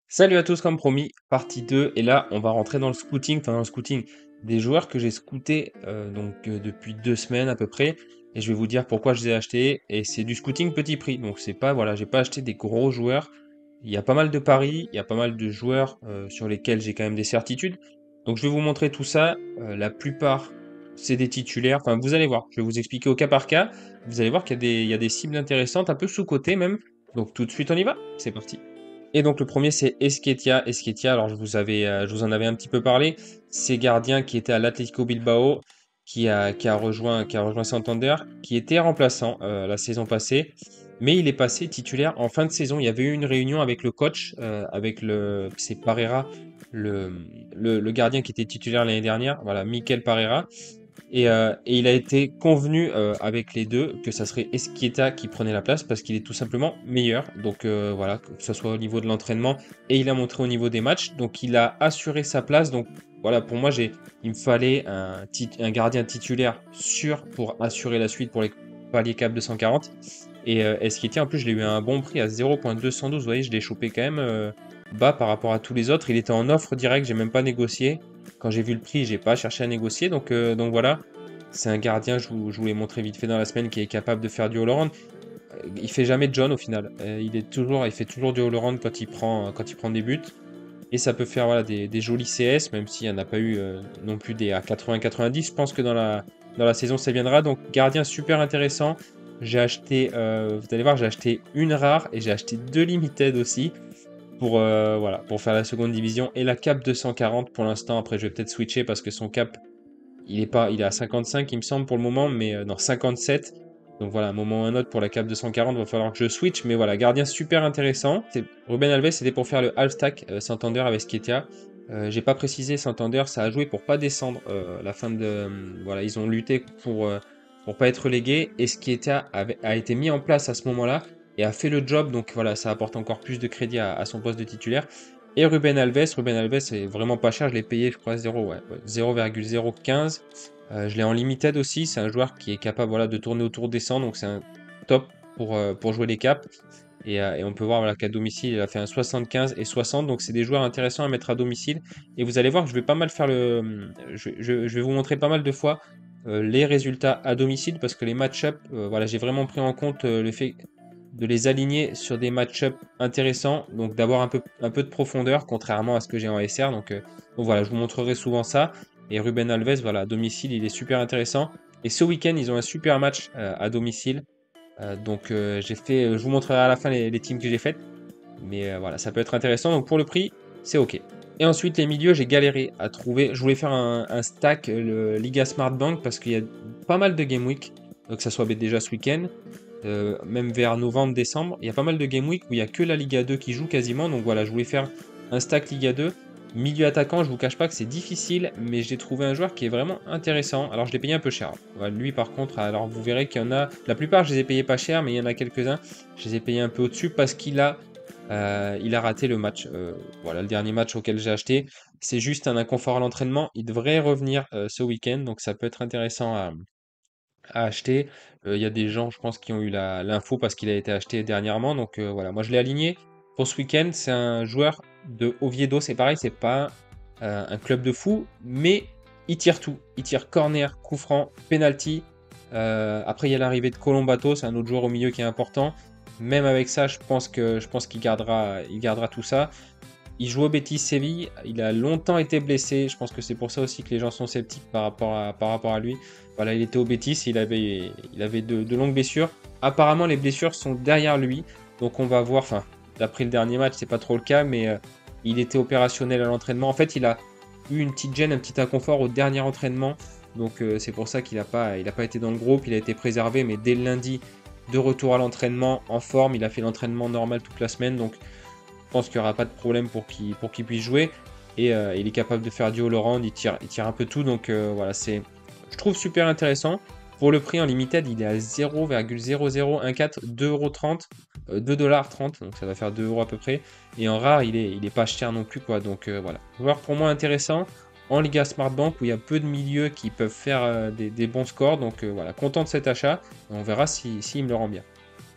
Salut à tous, comme promis, partie 2. Et là, on va rentrer dans le scouting, enfin dans le scouting des joueurs que j'ai scoutés depuis 2 semaines à peu près. Et je vais vous dire pourquoi je les ai achetés. Et c'est du scouting petit prix. Donc c'est pas, voilà, j'ai pas acheté des gros joueurs. Il y a pas mal de paris, il y a pas mal de joueurs sur lesquels j'ai quand même des certitudes. Donc je vais vous montrer tout ça. La plupart, c'est des titulaires. Enfin, vous allez voir, je vais vous expliquer au cas par cas. Vous allez voir il y a des cibles intéressantes, un peu sous-cotées même. Donc tout de suite, on y va. C'est parti. Et donc le premier c'est Esquetia. Esquetia, alors je vous en avais un petit peu parlé. C'est gardien qui était à l'Atlético Bilbao, qui a rejoint Santander, qui était remplaçant la saison passée, mais il est passé titulaire en fin de saison. Il y avait eu une réunion avec le coach, c'est Parera, le, le gardien qui était titulaire l'année dernière. Voilà, Mikel Parera. Et il a été convenu avec les deux que ça serait Esquieta qui prenait la place parce qu'il est tout simplement meilleur. Donc voilà, que ce soit au niveau de l'entraînement et il a montré au niveau des matchs. Donc il a assuré sa place. Donc voilà, pour moi, il me fallait un gardien titulaire sûr pour assurer la suite pour les paliers cap 240. Et Esquieta, en plus, je l'ai eu à un bon prix à 0,212. Vous voyez, je l'ai chopé quand même bas par rapport à tous les autres. Il était en offre directe, j'ai même pas négocié. Quand j'ai vu le prix, j'ai pas cherché à négocier. Donc voilà, c'est un gardien, je vous l'ai montré vite fait dans la semaine, qui est capable de faire du all-around. Il fait jamais de John au final. Il fait toujours du all-around quand il prend des buts. Et ça peut faire voilà, des jolis CS, même s'il n'y en a pas eu non plus des à 80-90. Je pense que dans la saison, ça viendra. Donc gardien super intéressant. J'ai acheté, vous allez voir, j'ai acheté une rare et j'ai acheté deux limited aussi voilà, pour faire la seconde division et la cap 240 pour l'instant. Après, je vais peut-être switcher parce que son cap, il est à 55, il me semble, pour le moment, mais non, 57. Donc voilà, un moment ou un autre pour la cap 240, il va falloir que je switch. Mais voilà, gardien super intéressant. Ruben Alves, c'était pour faire le half stack Santander avec Skietia. J'ai pas précisé, Santander, ça a joué pour pas descendre la fin de. Voilà, ils ont lutté pour pas être relégués. Et Skietia a été mis en place à ce moment-là et a fait le job. Donc voilà, ça apporte encore plus de crédit à son poste de titulaire. Et Ruben Alves est vraiment pas cher, je l'ai payé je crois 0, ouais, 0,015. Je l'ai en limited aussi, c'est un joueur qui est capable voilà, de tourner autour des 100, donc c'est un top pour jouer les caps. Et on peut voir voilà, qu'à domicile, il a fait un 75 et 60, donc c'est des joueurs intéressants à mettre à domicile. Et vous allez voir que je vais pas mal faire je vais vous montrer pas mal de fois les résultats à domicile, parce que les match-up, voilà, j'ai vraiment pris en compte le fait de les aligner sur des match-up intéressants, donc d'avoir un peu de profondeur, contrairement à ce que j'ai en SR. Donc voilà, je vous montrerai souvent ça. Et Ruben Alves, voilà, à domicile, il est super intéressant. Et ce week-end, ils ont un super match à domicile. Je vous montrerai à la fin les teams que j'ai faites. Mais voilà, ça peut être intéressant. Donc pour le prix, c'est OK. Et ensuite, les milieux, j'ai galéré à trouver. Je voulais faire un stack, le Liga Smart Bank, parce qu'il y a pas mal de Game Week. Donc que ça soit déjà ce week-end, même vers novembre, décembre. Il y a pas mal de Game Week où il n'y a que la Liga 2 qui joue quasiment. Donc voilà, je voulais faire un stack Liga 2. Milieu attaquant, je vous cache pas que c'est difficile, mais j'ai trouvé un joueur qui est vraiment intéressant. Alors je l'ai payé un peu cher. Voilà, lui par contre, alors vous verrez qu'il y en a. La plupart, je les ai payés pas cher, mais il y en a quelques-uns. Je les ai payés un peu au-dessus parce il a raté le match. Voilà, le dernier match auquel j'ai acheté. C'est juste un inconfort à l'entraînement. Il devrait revenir ce week-end, donc ça peut être intéressant à acheter. Il y a des gens, je pense, qui ont eu l'info parce qu'il a été acheté dernièrement. Donc voilà, moi je l'ai aligné pour ce week-end. C'est un joueur de Oviedo, c'est pareil, c'est pas un club de fou, mais il tire tout. Il tire corner, coup franc, penalty. Après, il y a l'arrivée de Colombato, c'est un autre joueur au milieu qui est important. Même avec ça, je pense il gardera tout ça. Il joue au Betis Séville, il a longtemps été blessé, je pense que c'est pour ça aussi que les gens sont sceptiques par rapport à lui. Voilà, il était au Betis, il avait de longues blessures. Apparemment, les blessures sont derrière lui, donc on va voir, enfin, d'après le dernier match, c'est pas trop le cas, mais il était opérationnel à l'entraînement. En fait, il a eu une petite gêne, un petit inconfort au dernier entraînement, donc c'est pour ça il a pas été dans le groupe, il a été préservé, mais dès le lundi, de retour à l'entraînement, en forme, il a fait l'entraînement normal toute la semaine, donc je pense qu'il n'y aura pas de problème pour qu'il puisse jouer. Et il est capable de faire du all-around, il tire un peu tout. Donc voilà, je trouve super intéressant. Pour le prix en limited, il est à 0,0014, 2,30€, 2,30$, donc ça va faire 2 euros à peu près. Et en rare, il est pas cher non plus, quoi. Donc voilà. Joueur pour moi intéressant en Liga Smart Bank où il y a peu de milieux qui peuvent faire des bons scores. Donc voilà, content de cet achat. On verra s'il me le rend bien.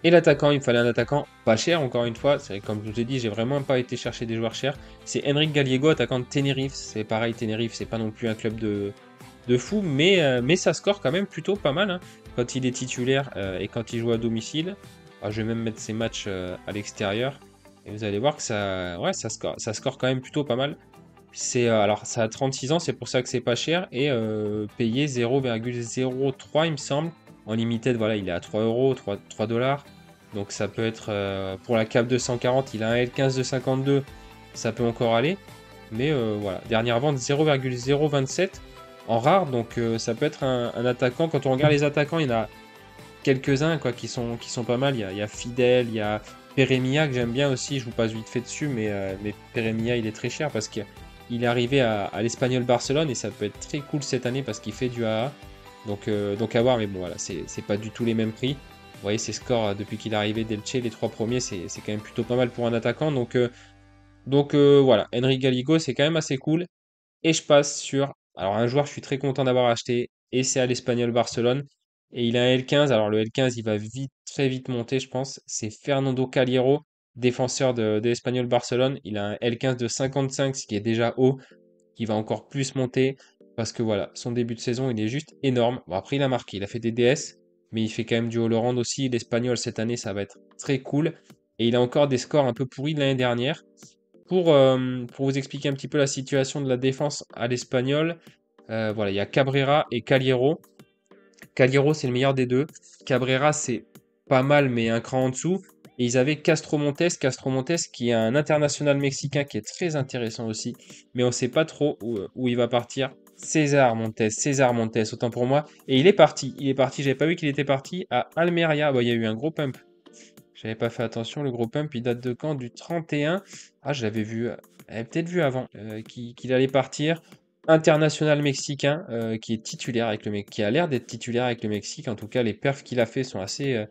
Et l'attaquant, il me fallait un attaquant pas cher, encore une fois. C'est comme je vous ai dit, j'ai vraiment pas été chercher des joueurs chers. C'est Enrique Gallego, attaquant de Tenerife. C'est pareil, Tenerife, c'est pas non plus un club de fou, mais ça score quand même plutôt pas mal, hein, quand il est titulaire et quand il joue à domicile. Ah, je vais même mettre ses matchs à l'extérieur. Et vous allez voir que ouais, ça score quand même plutôt pas mal. Alors, ça a 36 ans, c'est pour ça que c'est pas cher. Et payé 0,03, il me semble. En limited, voilà, il est à 3 euros, 3 dollars. Donc ça peut être, pour la cape de 140, il a un L15 de 52, ça peut encore aller. Mais voilà, dernière vente 0,027 en rare, donc ça peut être un attaquant. Quand on regarde les attaquants, il y en a quelques-uns quoi, qui sont pas mal. Il y a Fidel, il y a Peremia que j'aime bien aussi, je vous passe vite fait dessus, mais Peremia il est très cher parce qu'il est arrivé à l'Espagnol Barcelone et ça peut être très cool cette année parce qu'il fait du AA. Donc à voir, mais bon voilà, c'est pas du tout les mêmes prix. Vous voyez ses scores depuis qu'il est arrivé d'Elche, les trois premiers, c'est quand même plutôt pas mal pour un attaquant. Donc voilà, Henry Galigo, c'est quand même assez cool. Et je passe sur, alors un joueur, je suis très content d'avoir acheté, et c'est à l'Espagnol Barcelone. Et il a un L15, alors le L15, il va vite, très vite monter, je pense. C'est Fernando Caliero, défenseur de l'Espagnol Barcelone. Il a un L15 de 55, ce qui est déjà haut, qui va encore plus monter, parce que voilà, son début de saison, il est juste énorme. Bon, après, il a marqué, il a fait des DS, mais il fait quand même du all-around aussi. L'Espagnol, cette année, ça va être très cool. Et il a encore des scores un peu pourris de l'année dernière. Pour vous expliquer un petit peu la situation de la défense à l'Espagnol, voilà, il y a Cabrera et Caliero. Caliero, c'est le meilleur des deux. Cabrera, c'est pas mal, mais un cran en dessous. Et ils avaient Castro Montes qui est un international mexicain qui est très intéressant aussi, mais on ne sait pas trop où il va partir. César Montes, autant pour moi. Et il est parti, j'avais pas vu qu'il était parti à Almeria. Bon, il y a eu un gros pump. J'avais pas fait attention, le gros pump, il date de quand? Du 31. Ah, je l'avais vu, j'avais peut-être vu avant qu'il allait partir. International mexicain qui est titulaire avec le mec, qui a l'air d'être titulaire avec le Mexique. En tout cas, les perfs qu'il a fait sont assez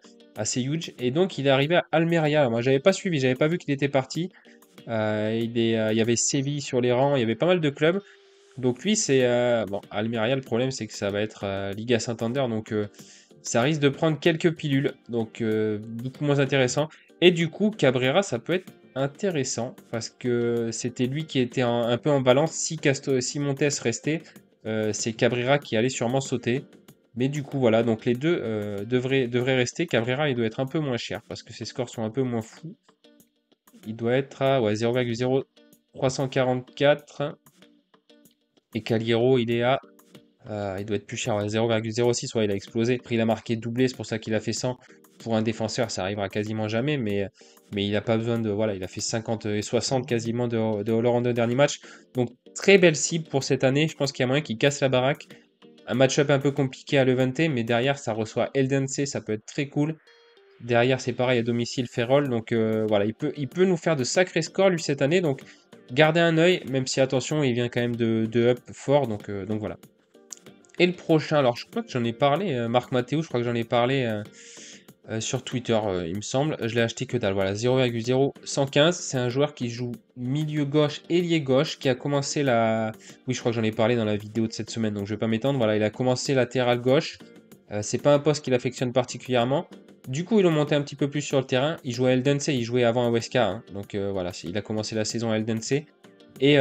huge. Et donc, il est arrivé à Almeria. Alors, moi, j'avais pas suivi, j'avais pas vu qu'il était parti. Il y avait Séville sur les rangs, il y avait pas mal de clubs. Donc lui, c'est bon, Almeria. Le problème, c'est que ça va être Liga Santander, donc ça risque de prendre quelques pilules, donc beaucoup moins intéressant. Et du coup, Cabrera, ça peut être intéressant parce que c'était lui qui était un peu en balance. Si Montes restait, c'est Cabrera qui allait sûrement sauter. Mais du coup, voilà, donc les deux devraient rester. Cabrera, il doit être un peu moins cher parce que ses scores sont un peu moins fous. Il doit être à ouais, 0,0344. Et Caliero, il doit être plus cher, ouais, 0,06, ouais, il a explosé. Après, il a marqué doublé, c'est pour ça qu'il a fait 100. Pour un défenseur, ça arrivera quasiment jamais, mais il n'a pas besoin de. Voilà, il a fait 50 et 60 quasiment de Hollande en dernier match. Donc, très belle cible pour cette année. Je pense qu'il y a moyen qu'il casse la baraque. Un match-up un peu compliqué à Levante, mais derrière, ça reçoit Eldense, ça peut être très cool. Derrière, c'est pareil à domicile, Ferrol. Donc voilà, il peut nous faire de sacrés scores, lui, cette année. Donc, gardez un œil, même si, attention, il vient quand même de up fort. Donc voilà. Et le prochain, alors je crois que j'en ai parlé, Marc Mathéo, je crois que j'en ai parlé sur Twitter, il me semble. Je l'ai acheté que dalle, voilà, 0,0115. C'est un joueur qui joue milieu gauche, ailier gauche, qui a commencé la. Oui, je crois que j'en ai parlé dans la vidéo de cette semaine, donc je vais pas m'étendre. Voilà, il a commencé latéral gauche. C'est pas un poste qu'il affectionne particulièrement. Du coup, ils l'ont monté un petit peu plus sur le terrain. Il jouait à Eldense, il jouait avant à Huesca, hein. Donc voilà, il a commencé la saison à Eldense. Et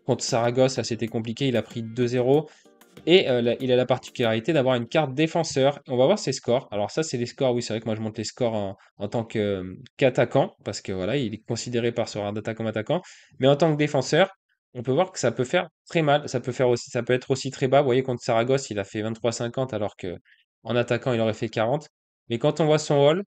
contre Saragosse, ça c'était compliqué, il a pris 2-0. Et il a la particularité d'avoir une carte défenseur. On va voir ses scores. Alors ça, c'est les scores. Oui, c'est vrai que moi, je monte les scores en tant qu'attaquant, parce que voilà, il est considéré par ce Radata comme attaquant. Mais en tant que défenseur, on peut voir que ça peut faire très mal. Ça peut être aussi très bas. Vous voyez, contre Saragosse, il a fait 23,50 alors que en attaquant, il aurait fait 40. Mais quand on voit son rôle,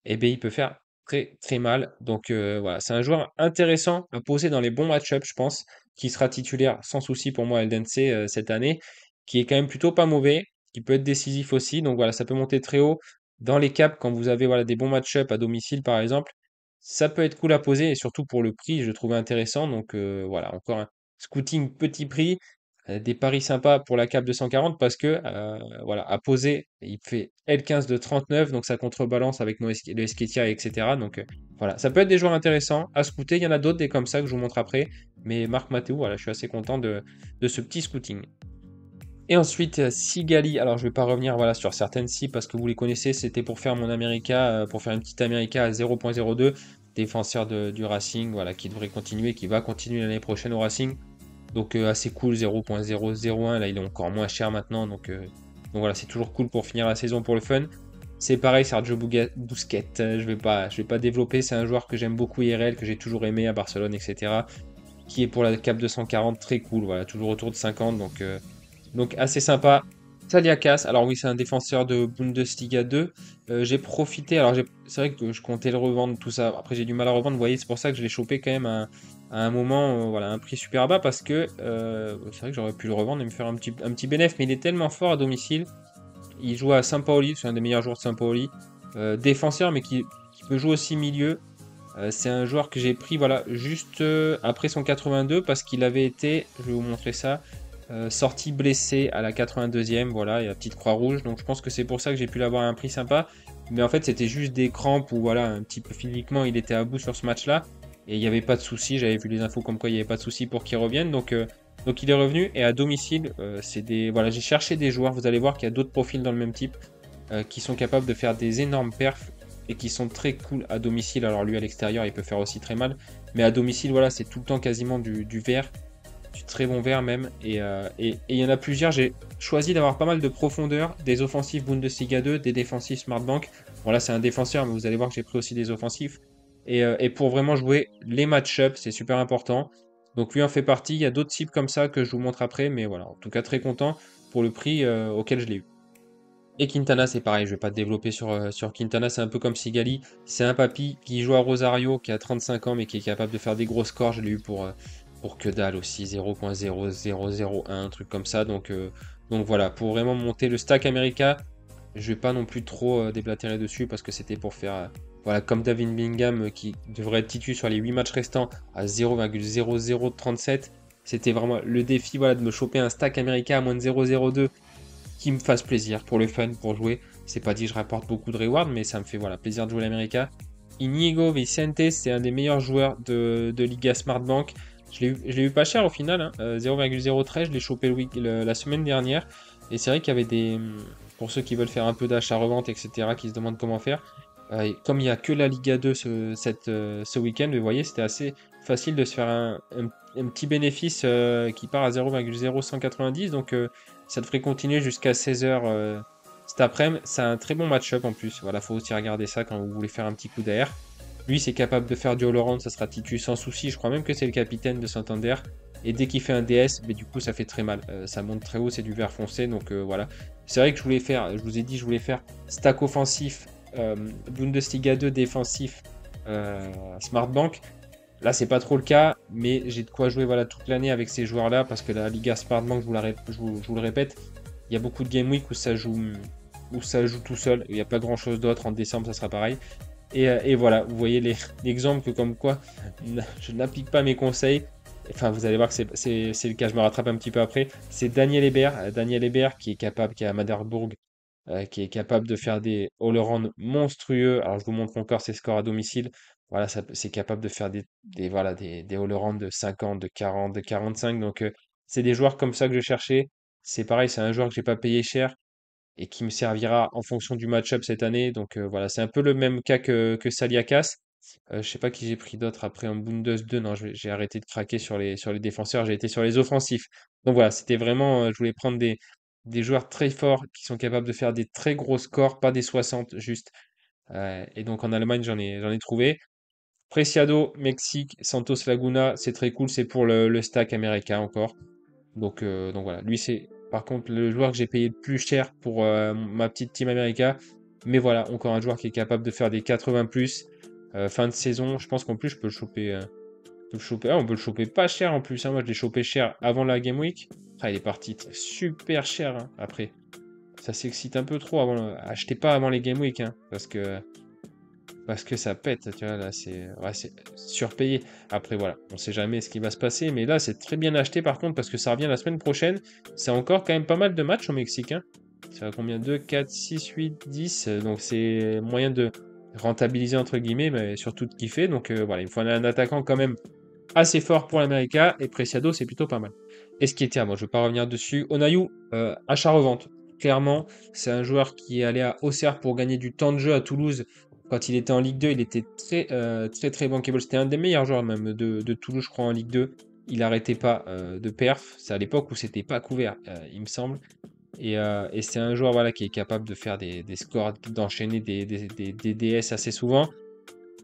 eh bien, il peut faire très très mal. Donc voilà, c'est un joueur intéressant à poser dans les bons match-ups, je pense, qui sera titulaire sans souci pour moi à Eldense cette année, qui est quand même plutôt pas mauvais, qui peut être décisif aussi. Donc voilà, ça peut monter très haut dans les caps quand vous avez voilà, des bons match-ups à domicile par exemple. Ça peut être cool à poser et surtout pour le prix, je le trouvais intéressant. Donc voilà, encore un scouting petit prix, des paris sympas pour la cape de 140 parce que voilà, à poser, il fait L15 de 39, donc ça contrebalance avec le Esketia, etc. Donc voilà, ça peut être des joueurs intéressants à scouter. Il y en a d'autres des comme ça que je vous montre après. Mais Marc Mathéo, voilà, je suis assez content de ce petit scouting. Et ensuite, Sigali. Alors, je vais pas revenir voilà, sur certaines cibles parce que vous les connaissez. C'était pour faire mon America, pour faire une petite America à 0.02. Défenseur du Racing, voilà, qui devrait continuer, qui va continuer l'année prochaine au Racing. Donc, assez cool, 0.001. Là, il est encore moins cher maintenant. Donc voilà, c'est toujours cool pour finir la saison pour le fun. C'est pareil, Sergio Busquets. Je vais pas développer. C'est un joueur que j'aime beaucoup IRL, que j'ai toujours aimé à Barcelone, etc. Qui est pour la Cap 240 très cool. Voilà, toujours autour de 50. Donc assez sympa. Saliakas, alors oui, c'est un défenseur de Bundesliga 2. J'ai profité, alors c'est vrai que je comptais le revendre, tout ça. Après, j'ai du mal à revendre, vous voyez, c'est pour ça que je l'ai chopé quand même à un moment, voilà, un prix super bas parce que c'est vrai que j'aurais pu le revendre et me faire un petit bénéfice, mais il est tellement fort à domicile. Il joue à Sampaoli, c'est un des meilleurs joueurs de Sampaoli. Défenseur, mais qui peut jouer aussi milieu. C'est un joueur que j'ai pris voilà, juste après son 82 parce qu'il avait été, je vais vous montrer ça, sorti blessé à la 82e, voilà, et la petite croix rouge. Donc je pense que c'est pour ça que j'ai pu l'avoir à un prix sympa. Mais en fait, c'était juste des crampes ou voilà, un petit peu physiquement, il était à bout sur ce match-là. Et il n'y avait pas de souci, j'avais vu les infos comme quoi il n'y avait pas de souci pour qu'il revienne. Donc il est revenu et à domicile, voilà, j'ai cherché des joueurs. Vous allez voir qu'il y a d'autres profils dans le même type qui sont capables de faire des énormes perfs et qui sont très cool à domicile. Alors lui à l'extérieur, il peut faire aussi très mal. Mais à domicile, voilà, c'est tout le temps quasiment du vert du très bon vert même. Et il y en a plusieurs. J'ai choisi d'avoir pas mal de profondeur, des offensifs Bundesliga 2, des défensifs Smartbank. Bon là c'est un défenseur, mais vous allez voir que j'ai pris aussi des offensifs. Et pour vraiment jouer les match-up, c'est super important. Donc lui en fait partie. Il y a d'autres cibles comme ça que je vous montre après. Mais voilà, en tout cas très content pour le prix auquel je l'ai eu. Et Quintana, c'est pareil, je vais pas te développer sur Quintana, c'est un peu comme Sigali. C'est un papy qui joue à Rosario, qui a 35 ans, mais qui est capable de faire des gros scores. Je l'ai eu pour que dalle aussi, 0.0001, un truc comme ça. Donc voilà, pour vraiment monter le stack America, je vais pas non plus trop déblatérer dessus parce que c'était pour faire, voilà, comme David Bingham qui devrait être titu sur les 8 matchs restants à 0,0037. C'était vraiment le défi voilà, de me choper un stack America à moins de 0,02 qui me fasse plaisir pour le fun, pour jouer. C'est pas dit que je rapporte beaucoup de rewards, mais ça me fait voilà, plaisir de jouer l'America. Inigo Vicente, c'est un des meilleurs joueurs de Liga Smartbank. Je l'ai eu pas cher au final, hein, 0,013, je l'ai chopé la semaine dernière. Et c'est vrai qu'il y avait pour ceux qui veulent faire un peu d'achat-revente, etc., qui se demandent comment faire, comme il n'y a que la Liga 2 ce week-end, vous voyez, c'était assez facile de se faire un petit bénéfice qui part à 0,0190. Donc ça devrait continuer jusqu'à 16h cet après-midi. C'est un très bon match-up en plus. Voilà, faut aussi regarder ça quand vous voulez faire un petit coup d'air. Lui, c'est capable de faire du all-around, ça sera titu sans souci. Je crois même que c'est le capitaine de Santander. Et dès qu'il fait un DS, mais du coup, ça fait très mal. Ça monte très haut, c'est du vert foncé. Donc voilà. C'est vrai que je vous ai dit, je voulais faire stack offensif, Bundesliga 2 défensif, Smartbank. Là, c'est pas trop le cas, mais j'ai de quoi jouer voilà, toute l'année avec ces joueurs-là, parce que la Liga Smartbank, je vous le répète, il y a beaucoup de Game Week où ça joue tout seul. Il n'y a pas grand-chose d'autre. En décembre, ça sera pareil. Et voilà, vous voyez l'exemple que comme quoi je n'applique pas mes conseils. Enfin, vous allez voir que c'est le cas, je me rattrape un petit peu après. C'est Daniel Hébert, qui est capable, qui est à Maderbourg, qui est capable de faire des all-around monstrueux. Alors, je vous montre encore ses scores à domicile. Voilà, c'est capable de faire voilà, des all-around de 50, de 40, de 45. Donc, c'est des joueurs comme ça que je cherchais. C'est pareil, c'est un joueur que j'ai pas payé cher et qui me servira en fonction du match-up cette année. Donc voilà, c'est un peu le même cas que Saliakas. Je sais pas qui j'ai pris d'autre après en Bundes 2. Non, j'ai arrêté de craquer sur les défenseurs, j'ai été sur les offensifs. Donc voilà, c'était vraiment, je voulais prendre des joueurs très forts qui sont capables de faire des très gros scores, pas des 60 juste. Et donc en Allemagne, j'en ai trouvé. Preciado, Mexique, Santos Laguna, c'est très cool, c'est pour le stack américain encore. Donc voilà, lui c'est par contre le joueur que j'ai payé le plus cher pour ma petite Team America. Mais voilà, encore un joueur qui est capable de faire des 80 plus. Fin de saison, je pense qu'en plus je peux le choper. On peut le choper pas cher en plus, hein. Moi je l'ai chopé cher avant la Game Week. Ah, il est parti super cher hein, après. Ça s'excite un peu trop avant. Achetez pas avant les Game Week, hein, parce que ça pète, tu vois, là, c'est surpayé. Après, voilà, on sait jamais ce qui va se passer, mais là, c'est très bien acheté par contre, parce que ça revient la semaine prochaine. C'est encore quand même pas mal de matchs au Mexique, hein. Ça va combien? 2, 4, 6, 8, 10. Donc, c'est moyen de rentabiliser, entre guillemets, mais surtout de kiffer. Donc, voilà, il faut un attaquant quand même assez fort pour l'América et Preciado, c'est plutôt pas mal. Esquetia, moi je ne vais pas revenir dessus. Onayu, achat-revente. Clairement, c'est un joueur qui est allé à Auxerre pour gagner du temps de jeu à Toulouse. Quand il était en Ligue 2, il était très bankable. C'était un des meilleurs joueurs même de Toulouse, je crois, en Ligue 2. Il n'arrêtait pas de perf. C'est à l'époque où c'était pas couvert, il me semble. Et c'est un joueur voilà, qui est capable de faire des scores, d'enchaîner des DS assez souvent.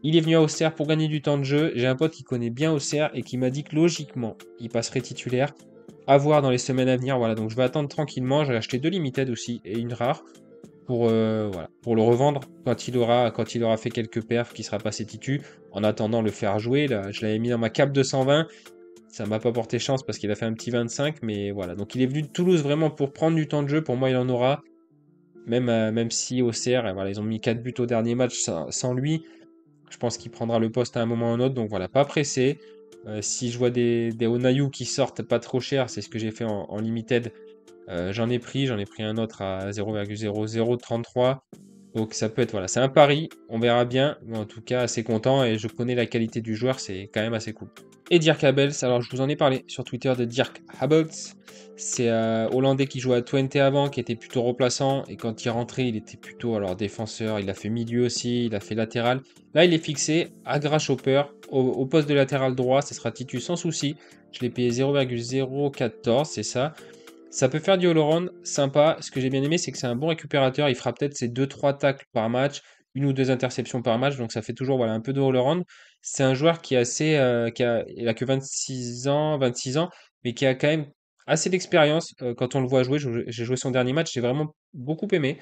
Il est venu à Auxerre pour gagner du temps de jeu. J'ai un pote qui connaît bien Auxerre et qui m'a dit que logiquement, il passerait titulaire. À voir dans les semaines à venir. Voilà, donc je vais attendre tranquillement. J'ai acheté deux limited aussi et une rare pour le revendre quand il aura fait quelques perfs qui sera passé titu. En attendant le faire jouer, là, je l'avais mis dans ma cape 220. Ça m'a pas porté chance parce qu'il a fait un petit 25, mais voilà. Donc il est venu de Toulouse vraiment pour prendre du temps de jeu. Pour moi, il en aura. Même si Auxerre, voilà, ils ont mis 4 buts au dernier match sans lui. Je pense qu'il prendra le poste à un moment ou un autre, donc voilà, pas pressé. Si je vois des Onayu qui sortent pas trop cher, c'est ce que j'ai fait en limited. J'en ai pris un autre à 0,0033. Donc ça peut être, voilà, c'est un pari, on verra bien, mais en tout cas assez content et je connais la qualité du joueur, c'est quand même assez cool. Et Dirk Habels, alors je vous en ai parlé sur Twitter de Dirk Habels, c'est Hollandais qui jouait à Twente avant, qui était plutôt remplaçant et quand il rentrait il était plutôt alors défenseur, il a fait milieu aussi, il a fait latéral. Là il est fixé à Grasshopper au poste de latéral droit, ça sera Titus sans souci, je l'ai payé 0,014, c'est ça. Ça peut faire du all-around sympa. Ce que j'ai bien aimé, c'est que c'est un bon récupérateur. Il fera peut-être ses 2-3 tacles par match, une ou deux interceptions par match. Donc ça fait toujours voilà, un peu de all-around. C'est un joueur qui est assez. Il a que 26 ans, mais qui a quand même assez d'expérience. Quand on le voit jouer, j'ai joué son dernier match, j'ai vraiment beaucoup aimé.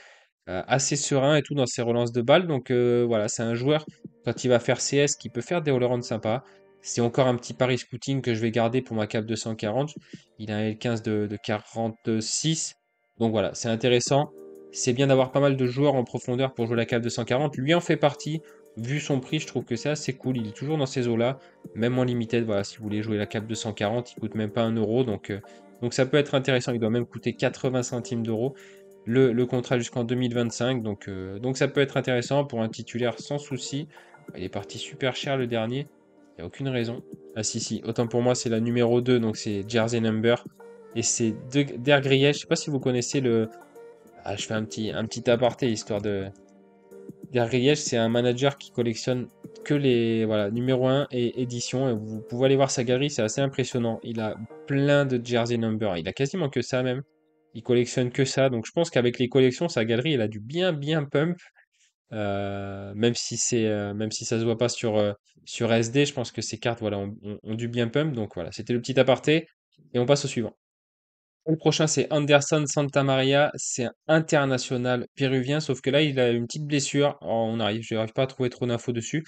Assez serein et tout dans ses relances de balles. Donc voilà, c'est un joueur, quand il va faire CS, qui peut faire des all-around sympas. C'est encore un petit pari scouting que je vais garder pour ma cap 240. Il a un L15 de 46. Donc voilà, c'est intéressant. C'est bien d'avoir pas mal de joueurs en profondeur pour jouer la cap 240. Lui en fait partie. Vu son prix, je trouve que c'est assez cool. Il est toujours dans ces eaux-là. Même en limited, voilà, si vous voulez jouer la cap 240, il coûte même pas 1 euro. Donc ça peut être intéressant. Il doit même coûter 80 centimes d'euros. Le contrat jusqu'en 2025. Donc ça peut être intéressant pour un titulaire sans souci. Il est parti super cher le dernier. Il n'y a aucune raison. Ah si, autant pour moi c'est la numéro 2, donc c'est Jersey Number. Et c'est Der Griech, je sais pas si vous connaissez le... Ah, je fais un petit aparté histoire de... Der Griech, c'est un manager qui collectionne que les voilà, numéro 1 et édition. Et vous pouvez aller voir sa galerie, c'est assez impressionnant. Il a plein de Jersey Number. Il a quasiment que ça même. Il collectionne que ça. Donc je pense qu'avec les collections, sa galerie, elle a du bien pump. Même si ça se voit pas sur SD, je pense que ces cartes voilà, ont dû bien pump. Donc voilà, c'était le petit aparté. Et on passe au suivant. Le prochain, c'est Anderson Santamaria. C'est un international péruvien, sauf que là, il a une petite blessure. Oh, je n'arrive pas à trouver trop d'infos dessus.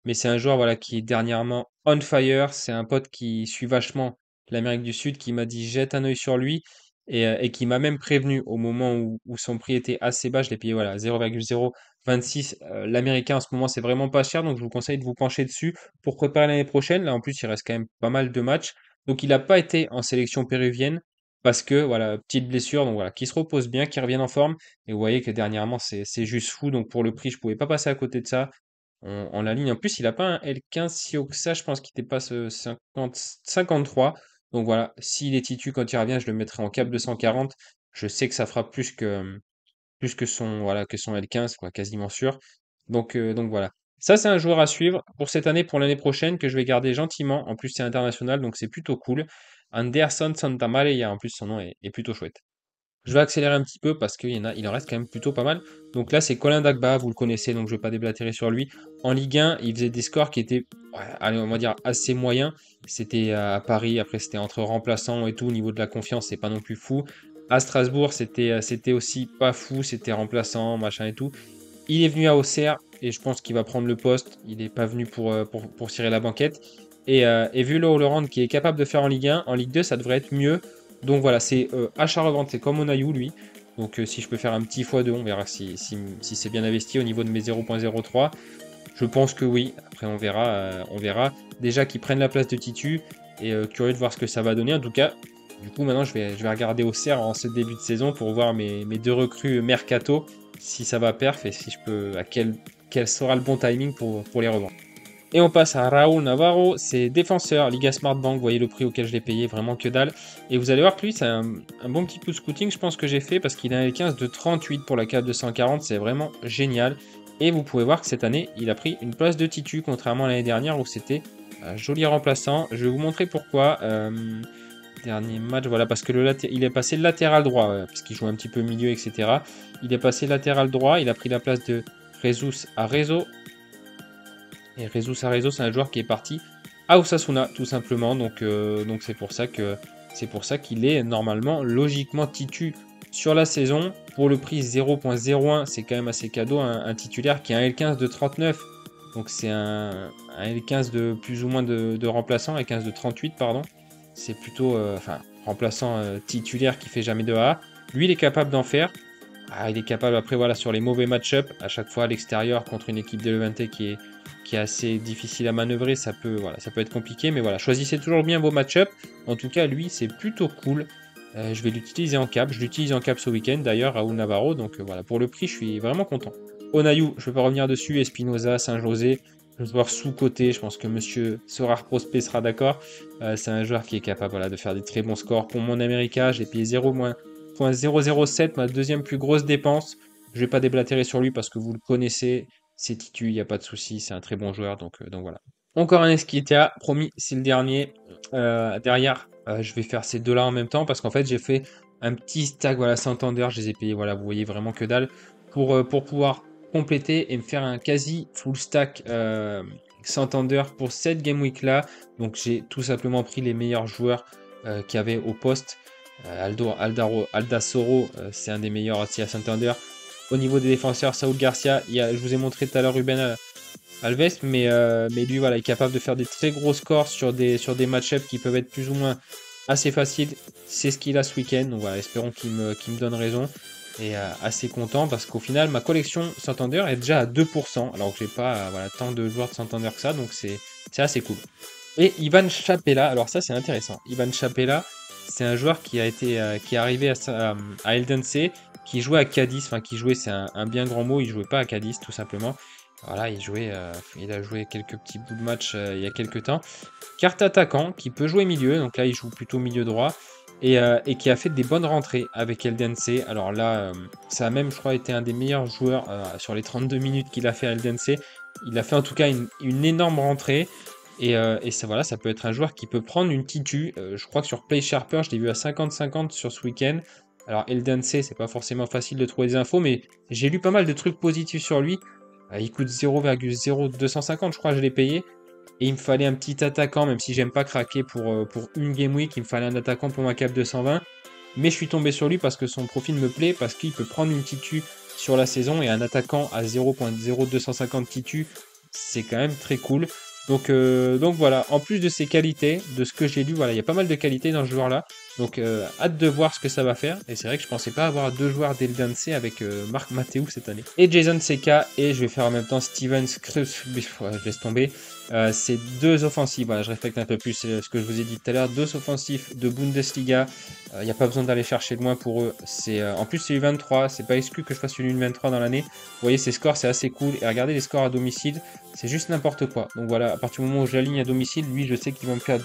Mais c'est un joueur voilà, qui est dernièrement on fire. C'est un pote qui suit vachement l'Amérique du Sud, qui m'a dit jette un œil sur lui. Et qui m'a même prévenu au moment où son prix était assez bas. Je l'ai payé voilà, 0,026. L'américain en ce moment, c'est vraiment pas cher. Donc je vous conseille de vous pencher dessus pour préparer l'année prochaine. Là, en plus, il reste quand même pas mal de matchs. Donc il n'a pas été en sélection péruvienne. Parce que, voilà, petite blessure, donc voilà, qui se repose bien, qui revienne en forme. Et vous voyez que dernièrement, c'est juste fou. Donc pour le prix, je pouvais pas passer à côté de ça. On la ligne. En plus, il a pas un L15 si haut que ça. Je pense qu'il dépasse 53. Donc voilà, s'il est titu quand il revient, je le mettrai en cap 240. Je sais que ça fera plus que que son L15, quoi, quasiment sûr. Donc voilà. Ça, c'est un joueur à suivre pour cette année, pour l'année prochaine, que je vais garder gentiment. En plus, c'est international, donc c'est plutôt cool. Anderson Santamaria, en plus, son nom est plutôt chouette. Je vais accélérer un petit peu parce il en reste quand même plutôt pas mal. Donc là, c'est Colin Dagba, vous le connaissez, donc je ne vais pas déblatérer sur lui. En Ligue 1, il faisait des scores qui étaient, ouais, allez, on va dire, assez moyens. C'était à Paris, après c'était entre remplaçants et tout, au niveau de la confiance, c'est pas non plus fou. À Strasbourg, c'était aussi pas fou, c'était remplaçant, machin et tout. Il est venu à Auxerre et je pense qu'il va prendre le poste. Il n'est pas venu pour cirer la banquette. Et vu le all-around qu'il est capable de faire en Ligue 1, en Ligue 2, ça devrait être mieux. Donc voilà, c'est achat-revente, c'est comme Onayu lui. Donc si je peux faire un petit x2, on verra si c'est bien investi au niveau de mes 0.03. Je pense que oui. Après, on verra. Déjà qu'ils prennent la place de Titu et curieux de voir ce que ça va donner. En tout cas, du coup, maintenant, je vais regarder Auxerre en ce début de saison pour voir mes deux recrues Mercato, si ça va perf et si je peux, quel sera le bon timing pour les revendre. Et on passe à Raúl Navarro, c'est défenseur, Liga Smartbank, vous voyez le prix auquel je l'ai payé, vraiment que dalle. Et vous allez voir que lui, c'est un bon petit coup de scouting, je pense que j'ai fait, parce qu'il a un L15 de 38 pour la cave de 140, c'est vraiment génial. Et vous pouvez voir que cette année, il a pris une place de titu, contrairement à l'année dernière où c'était un joli remplaçant. Je vais vous montrer pourquoi. Dernier match, voilà, parce que il est passé latéral droit, ouais, parce qu'il joue un petit peu milieu, etc. Il est passé latéral droit, il a pris la place de Jesus Arezzo. Et Jesus Arezzo, c'est un joueur qui est parti à Osasuna, tout simplement. Donc c'est pour ça qu'il est normalement logiquement titu sur la saison. Pour le prix 0.01, c'est quand même assez cadeau. Un titulaire qui a un L15 de 39. Donc c'est un L15 de plus ou moins de remplaçant, L15 de 38, pardon. C'est plutôt enfin, remplaçant titulaire qui fait jamais de A. Lui, il est capable d'en faire. Ah, il est capable, après, voilà, sur les mauvais match-up, à chaque fois à l'extérieur contre une équipe de Levante qui est assez difficile à manœuvrer, voilà, ça peut être compliqué, mais voilà, choisissez toujours bien vos match-up. En tout cas, lui, c'est plutôt cool. Je vais l'utiliser en cap. Je l'utilise en cap ce week-end, d'ailleurs, Raúl Navarro. Donc voilà, pour le prix, je suis vraiment content. Onayu, je ne vais pas revenir dessus. Espinoza, Saint-José, je vais voir sous-côté. Je pense que monsieur Sorar Prospect sera d'accord. C'est un joueur qui est capable, voilà, de faire des très bons scores. Pour mon America, j'ai payé 0,007, ma deuxième plus grosse dépense. Je vais pas déblatérer sur lui parce que vous le connaissez. C'est Titu, il n'y a pas de souci. C'est un très bon joueur. Donc voilà. Encore un Esquitia. Promis, c'est le dernier. Derrière, je vais faire ces deux-là en même temps parce qu'en fait, j'ai fait un petit stack. Voilà, Santander, je les ai payés. Voilà, vous voyez vraiment que dalle. Pour pouvoir compléter et me faire un quasi full stack Santander pour cette game week là. Donc j'ai tout simplement pris les meilleurs joueurs qu'il y avait au poste. Aldasoro, c'est un des meilleurs aussi à Santander. Au niveau des défenseurs, Saúl Garcia, je vous ai montré tout à l'heure Ruben Alves, mais lui, voilà, est capable de faire des très gros scores sur des match-ups qui peuvent être plus ou moins assez faciles. C'est ce qu'il a ce week-end, donc voilà, espérons qu'il me donne raison. Et assez content parce qu'au final, ma collection Santander est déjà à 2%, alors que j'ai pas voilà, tant de joueurs de Santander que ça, donc c'est assez cool. Et Ivan Chapela, alors ça c'est intéressant. Ivan Chapela, c'est un joueur qui est arrivé à Eldense, qui jouait à Cadiz, enfin qui jouait, c'est un bien grand mot, il jouait pas à Cadiz tout simplement. Voilà, il a joué quelques petits bouts de match il y a quelques temps. Carte attaquant, qui peut jouer milieu, donc là il joue plutôt milieu droit, et qui a fait des bonnes rentrées avec Eldense. Alors là, ça a même, je crois, été un des meilleurs joueurs sur les 32 minutes qu'il a fait à Eldense. Il a fait en tout cas une énorme rentrée. Et ça, voilà, ça peut être un joueur qui peut prendre une titu. Je crois que sur Play Sharper, je l'ai vu à 50-50 sur ce week-end. Alors, Eldense, c'est pas forcément facile de trouver des infos, mais j'ai lu pas mal de trucs positifs sur lui. Il coûte 0,0250, je crois, je l'ai payé. Et il me fallait un petit attaquant, même si j'aime pas craquer pour une game week, il me fallait un attaquant pour ma cap 220. Mais je suis tombé sur lui parce que son profil me plaît, parce qu'il peut prendre une titu sur la saison et un attaquant à 0,0250 titu, c'est quand même très cool. Donc voilà, en plus de ses qualités, de ce que j'ai lu, voilà, il y a pas mal de qualités dans ce joueur-là. Donc hâte de voir ce que ça va faire. Et c'est vrai que je pensais pas avoir deux joueurs d'Eldense avec Marc Mathéou cette année. Et Jason Seka, et je vais faire en même temps Steven Scrus, je laisse tomber. C'est deux offensifs, voilà, je respecte un peu plus ce que je vous ai dit tout à l'heure, deux offensifs de Bundesliga. Il n'y a pas besoin d'aller chercher loin pour eux. En plus, c'est U23, c'est pas exclu que je fasse une U23 dans l'année. Vous voyez, ces scores, c'est assez cool. Et regardez les scores à domicile, c'est juste n'importe quoi. Donc voilà, à partir du moment où j'aligne à domicile, lui, je sais qu'ils vont me faire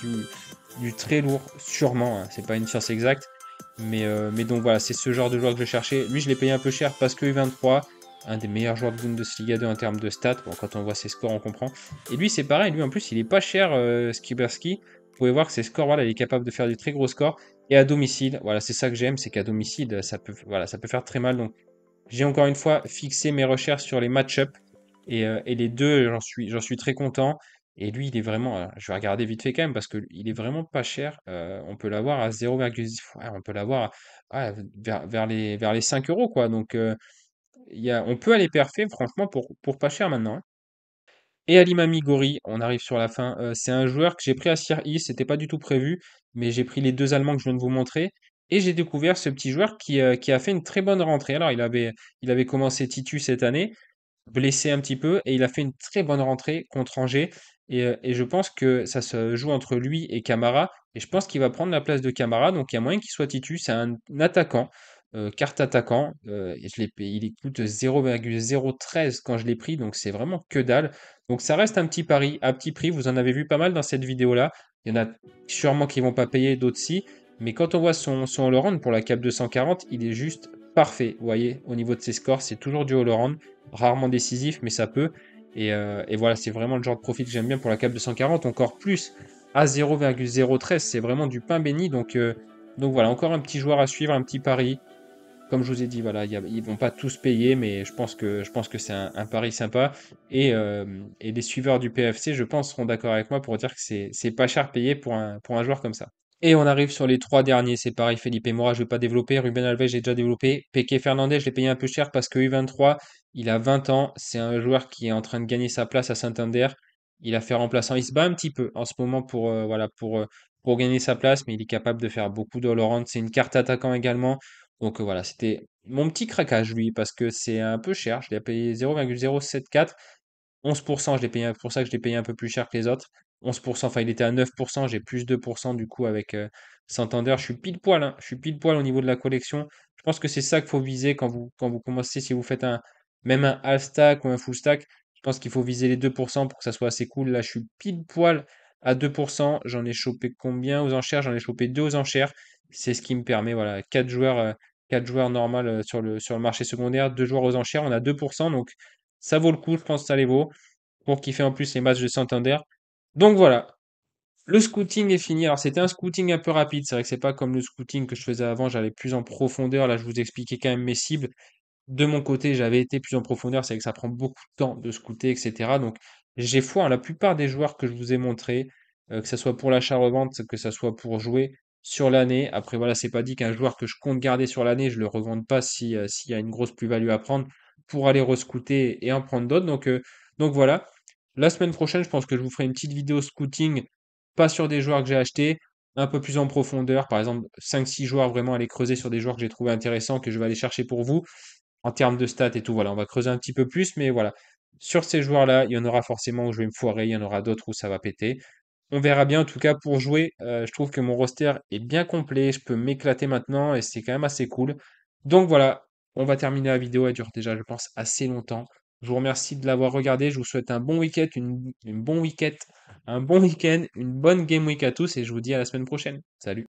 du très lourd, sûrement. Hein, c'est pas une science exacte. Mais donc voilà, c'est ce genre de joueur que je cherchais. Lui, je l'ai payé un peu cher parce que U23, un des meilleurs joueurs de Bundesliga 2 en termes de stats. Bon, quand on voit ses scores, on comprend. Et lui, c'est pareil. Lui, en plus, il est pas cher, Skiberski. Vous pouvez voir que ses scores, voilà, il est capable de faire du très gros scores. Et à domicile, voilà, c'est ça que j'aime, c'est qu'à domicile, voilà, ça peut faire très mal. Donc, j'ai encore une fois fixé mes recherches sur les match-up. Et les deux, j'en suis très content. Et lui, il est vraiment, je vais regarder vite fait quand même, parce qu'il est vraiment pas cher. On peut l'avoir à 0,10, ouais, on peut l'avoir vers les 5 euros, quoi. Donc, on peut aller perfer, franchement, pour pas cher maintenant. Hein. Et Alima Migori, on arrive sur la fin. C'est un joueur que j'ai pris à Sir Is, c'était pas du tout prévu, mais j'ai pris les deux Allemands que je viens de vous montrer. Et j'ai découvert ce petit joueur qui a fait une très bonne rentrée. Alors, il avait commencé Titus cette année, blessé un petit peu, et il a fait une très bonne rentrée contre Angers. Et je pense que ça se joue entre lui et Camara. Et je pense qu'il va prendre la place de Camara. Donc il y a moyen qu'il soit Titus. C'est un attaquant, carte attaquant. Et je l'ai payé, il coûte 0,013 quand je l'ai pris. Donc c'est vraiment que dalle. Donc ça reste un petit pari à petit prix. Vous en avez vu pas mal dans cette vidéo-là. Il y en a sûrement qui vont pas payer, d'autres si. Mais quand on voit son all-around pour la cap 240, il est juste parfait. Vous voyez, au niveau de ses scores, c'est toujours du all-around. Rarement décisif, mais ça peut. Et voilà, c'est vraiment le genre de profil que j'aime bien pour la cap 240. Encore plus à 0,013. C'est vraiment du pain béni. Donc voilà, encore un petit joueur à suivre, un petit pari. Comme je vous ai dit, voilà, ils vont pas tous payer, mais je pense que c'est un pari sympa. Et les suiveurs du PFC, je pense, seront d'accord avec moi pour dire que c'est pas cher payé pour un joueur comme ça. Et on arrive sur les trois derniers, c'est pareil, Felipe Mora, je vais pas développer, Ruben Alves, j'ai déjà développé, Peque Fernandez, je l'ai payé un peu cher parce que U23, il a 20 ans, c'est un joueur qui est en train de gagner sa place à Santander, il a fait remplaçant, il se bat un petit peu en ce moment voilà, pour gagner sa place, mais il est capable de faire beaucoup d'all-around, c'est une carte attaquant également, donc voilà, c'était mon petit craquage lui, parce que c'est un peu cher, je l'ai payé 0,074, 11%, je l'ai payé, pour ça que je l'ai payé un peu plus cher que les autres. 11%, enfin il était à 9%, j'ai plus 2% du coup avec Santander. Je suis pile poil, hein, je suis pile poil au niveau de la collection. Je pense que c'est ça qu'il faut viser quand vous commencez, si vous faites même un half stack ou un full stack, je pense qu'il faut viser les 2% pour que ça soit assez cool. Là, je suis pile poil à 2%. J'en ai chopé combien aux enchères? J'en ai chopé 2 aux enchères. C'est ce qui me permet, voilà, 4 joueurs normal sur le marché secondaire, 2 joueurs aux enchères, on a 2%, donc ça vaut le coup, je pense que ça les vaut pour kiffer en plus les matchs de Santander. Donc voilà, le scouting est fini. Alors c'était un scouting un peu rapide, c'est vrai que c'est pas comme le scouting que je faisais avant, j'allais plus en profondeur, là je vous expliquais quand même mes cibles. De mon côté, j'avais été plus en profondeur, c'est que ça prend beaucoup de temps de scouter, etc. Donc j'ai foi en la plupart des joueurs que je vous ai montrés, que ce soit pour l'achat-revente, que ce soit pour jouer sur l'année. Après voilà, c'est pas dit qu'un joueur que je compte garder sur l'année, je le revende pas si, s'il y a une grosse plus-value à prendre pour aller rescouter et en prendre d'autres. Donc voilà. La semaine prochaine, je pense que je vous ferai une petite vidéo scouting, pas sur des joueurs que j'ai achetés, un peu plus en profondeur. Par exemple, 5-6 joueurs, vraiment aller creuser sur des joueurs que j'ai trouvé intéressants, que je vais aller chercher pour vous en termes de stats et tout. Voilà, on va creuser un petit peu plus, mais voilà. Sur ces joueurs-là, il y en aura forcément où je vais me foirer, il y en aura d'autres où ça va péter. On verra bien. En tout cas, pour jouer, je trouve que mon roster est bien complet. Je peux m'éclater maintenant et c'est quand même assez cool. Donc voilà, on va terminer la vidéo. Elle dure déjà, je pense, assez longtemps. Je vous remercie de l'avoir regardé. Je vous souhaite un bon week-end, une bon week-end, un bon week-end, une bonne game week à tous et je vous dis à la semaine prochaine. Salut.